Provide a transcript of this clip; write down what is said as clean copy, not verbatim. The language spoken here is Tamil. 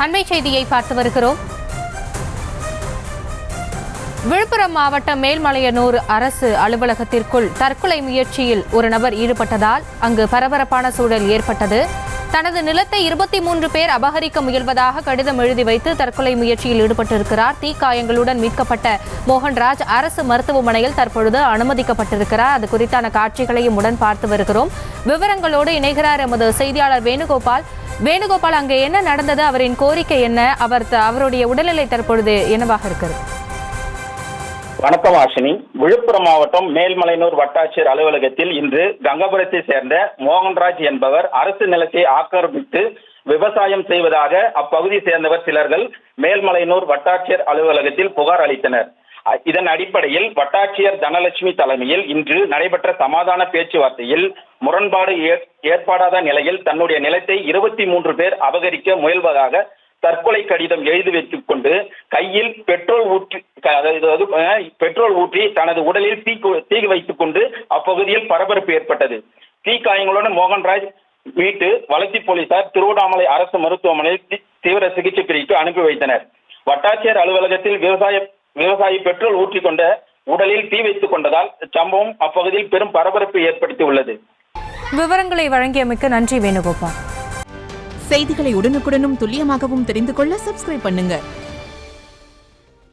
அண்மை செய்தியை பார்த்து வருகிறோம். விழுப்புரம் மாவட்டம் மேல்மலையனூர் அரசு அலுவலகத்திற்குள் தற்கொலை முயற்சியில் ஒரு நபர் ஈடுபட்டதால் அங்கு பரபரப்பான சூழல் ஏற்பட்டது. தனது நிலத்தை 23 பேர் அபகரிக்க முயல்வதாக கடிதம் எழுதி வைத்து தற்கொலை முயற்சியில் ஈடுபட்டிருக்கிறார். தீக்காயங்களுடன் மீட்கப்பட்ட மோகன்ராஜ் அரசு மருத்துவமனையில் தற்பொழுது அனுமதிக்கப்பட்டிருக்கிறார். அது குறித்தான காட்சிகளையும் உடன் பார்த்து வருகிறோம். விவரங்களோடு இணைகிறார் எமது செய்தியாளர் வேணுகோபால், அங்கே என்ன நடந்தது? அவரின் கோரிக்கை என்ன? அவருடைய உடல்நிலை தற்பொழுது என்னவாக இருக்கிறது? வணக்கம் ஆஷினி. விழுப்புரம் மாவட்டம் மேல்மலையனூர் வட்டாட்சியர் அலுவலகத்தில் இன்று கங்கபுரத்தை சேர்ந்த மோகன்ராஜ் என்பவர் அரசு நிலத்தை ஆக்கிரமித்து விவசாயம் செய்வதாக அப்பகுதியை சேர்ந்தவர் சிலர்கள் மேல்மலையனூர் வட்டாட்சியர் அலுவலகத்தில் புகார் அளித்தனர். இதன் அடிப்படையில் வட்டாட்சியர் தனலட்சுமி தலைமையில் இன்று நடைபெற்ற சமாதான பேச்சுவார்த்தையில் முரண்பாடு ஏற்படாத நிலையில் தன்னுடைய நிலத்தை 23 பேர் அபகரிக்க முயல்வதாக தற்கொலை கடிதம் எழுதி வைத்துக் கொண்டு கையில் பெட்ரோல் ஊற்றி தனது உடலில் தீ வைத்துக் கொண்டு அப்பகுதியில் பரபரப்பு ஏற்பட்டது. தீக்காயங்களுடன் மோகன்ராஜ் மீட்டு வளர்ச்சி போலீசார் திருவண்ணாமலை அரசு மருத்துவமனையில் தீவிர சிகிச்சை பிரிவுக்கு அனுப்பி வைத்தனர். வட்டாட்சியர் அலுவலகத்தில் விவசாயி பெட்ரோல் ஊற்றிக் கொண்ட உடலில் தீ வைத்துக் கொண்டதால் சம்பவம் அப்பகுதியில் பெரும் பரபரப்பு ஏற்படுத்தியுள்ளது. விவரங்களை வழங்கியமைக்கு நன்றி வேணுகோபால். செய்திகளை உடனுக்குடனும் துல்லியமாகவும் தெரிந்து கொள்ள சப்ஸ்கிரைப் பண்ணுங்க.